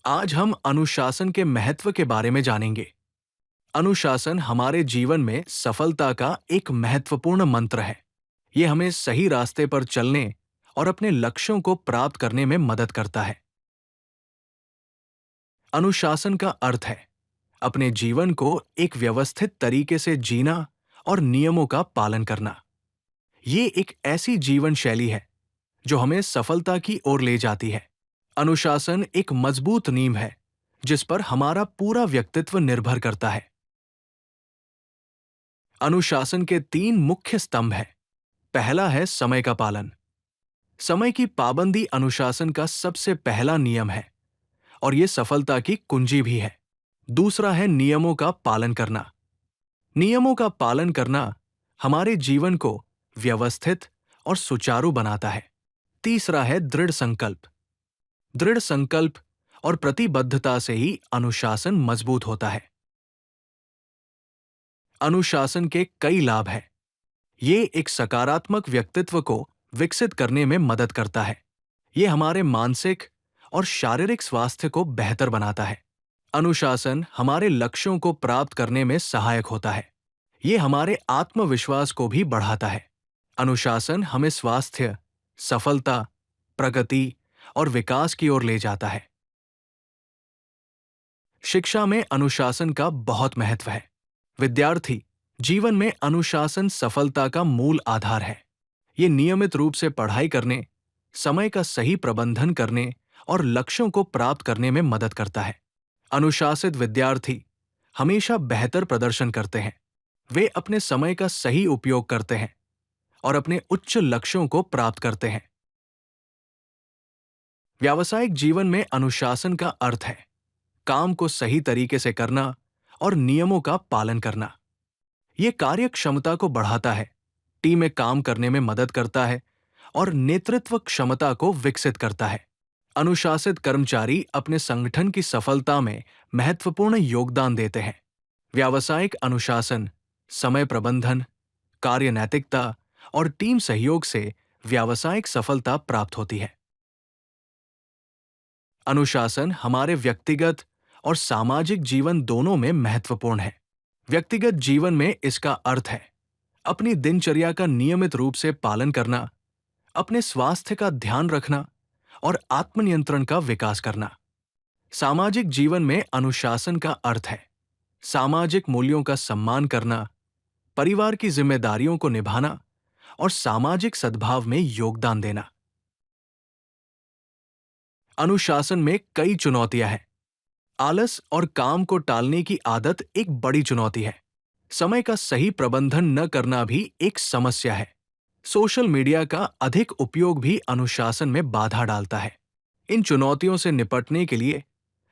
आज हम अनुशासन के महत्व के बारे में जानेंगे। अनुशासन हमारे जीवन में सफलता का एक महत्वपूर्ण मंत्र है। ये हमें सही रास्ते पर चलने और अपने लक्ष्यों को प्राप्त करने में मदद करता है। अनुशासन का अर्थ है अपने जीवन को एक व्यवस्थित तरीके से जीना और नियमों का पालन करना। ये एक ऐसी जीवन शैली है जो हमें सफलता की ओर ले जाती है। अनुशासन एक मजबूत नींव है जिस पर हमारा पूरा व्यक्तित्व निर्भर करता है। अनुशासन के 3 मुख्य स्तंभ हैं। पहला है समय का पालन। समय की पाबंदी अनुशासन का सबसे पहला नियम है और यह सफलता की कुंजी भी है। दूसरा है नियमों का पालन करना। नियमों का पालन करना हमारे जीवन को व्यवस्थित और सुचारू बनाता है। तीसरा है दृढ़ संकल्प। दृढ़ संकल्प और प्रतिबद्धता से ही अनुशासन मजबूत होता है। अनुशासन के कई लाभ हैं। ये एक सकारात्मक व्यक्तित्व को विकसित करने में मदद करता है। ये हमारे मानसिक और शारीरिक स्वास्थ्य को बेहतर बनाता है। अनुशासन हमारे लक्ष्यों को प्राप्त करने में सहायक होता है। ये हमारे आत्मविश्वास को भी बढ़ाता है। अनुशासन हमें स्वास्थ्य, सफलता, प्रगति और विकास की ओर ले जाता है। शिक्षा में अनुशासन का बहुत महत्व है। विद्यार्थी जीवन में अनुशासन सफलता का मूल आधार है। ये नियमित रूप से पढ़ाई करने, समय का सही प्रबंधन करने और लक्ष्यों को प्राप्त करने में मदद करता है। अनुशासित विद्यार्थी हमेशा बेहतर प्रदर्शन करते हैं। वे अपने समय का सही उपयोग करते हैं और अपने उच्च लक्ष्यों को प्राप्त करते हैं। व्यावसायिक जीवन में अनुशासन का अर्थ है काम को सही तरीके से करना और नियमों का पालन करना। यह कार्य क्षमता को बढ़ाता है, टीम में काम करने में मदद करता है और नेतृत्व क्षमता को विकसित करता है। अनुशासित कर्मचारी अपने संगठन की सफलता में महत्वपूर्ण योगदान देते हैं। व्यावसायिक अनुशासन, समय प्रबंधन, कार्य नैतिकता और टीम सहयोग से व्यावसायिक सफलता प्राप्त होती है। अनुशासन हमारे व्यक्तिगत और सामाजिक जीवन दोनों में महत्वपूर्ण है। व्यक्तिगत जीवन में इसका अर्थ है अपनी दिनचर्या का नियमित रूप से पालन करना, अपने स्वास्थ्य का ध्यान रखना और आत्मनियंत्रण का विकास करना। सामाजिक जीवन में अनुशासन का अर्थ है सामाजिक मूल्यों का सम्मान करना, परिवार की जिम्मेदारियों को निभाना और सामाजिक सद्भाव में योगदान देना। अनुशासन में कई चुनौतियां हैं। आलस और काम को टालने की आदत एक बड़ी चुनौती है। समय का सही प्रबंधन न करना भी एक समस्या है। सोशल मीडिया का अधिक उपयोग भी अनुशासन में बाधा डालता है। इन चुनौतियों से निपटने के लिए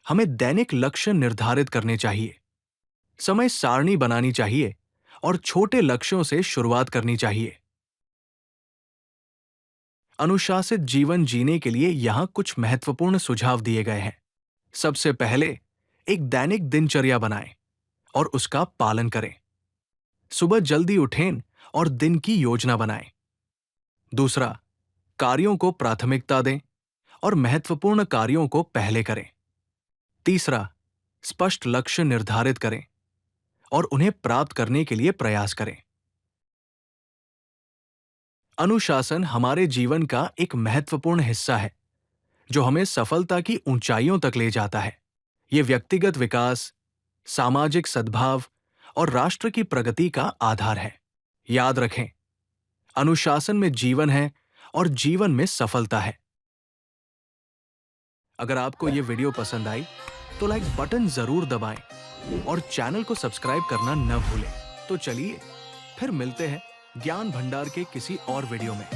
हमें दैनिक लक्ष्य निर्धारित करने चाहिए, समय सारणी बनानी चाहिए और छोटे लक्ष्यों से शुरुआत करनी चाहिए। अनुशासित जीवन जीने के लिए यहां कुछ महत्वपूर्ण सुझाव दिए गए हैं। सबसे पहले एक दैनिक दिनचर्या बनाएं और उसका पालन करें। सुबह जल्दी उठें और दिन की योजना बनाएं। दूसरा, कार्यों को प्राथमिकता दें और महत्वपूर्ण कार्यों को पहले करें। तीसरा, स्पष्ट लक्ष्य निर्धारित करें और उन्हें प्राप्त करने के लिए प्रयास करें। अनुशासन हमारे जीवन का एक महत्वपूर्ण हिस्सा है जो हमें सफलता की ऊंचाइयों तक ले जाता है। ये व्यक्तिगत विकास, सामाजिक सद्भाव और राष्ट्र की प्रगति का आधार है। याद रखें, अनुशासन में जीवन है और जीवन में सफलता है। अगर आपको ये वीडियो पसंद आई तो लाइक बटन जरूर दबाएं और चैनल को सब्सक्राइब करना न भूलें। तो चलिए फिर मिलते हैं ज्ञान भंडार के किसी और वीडियो में।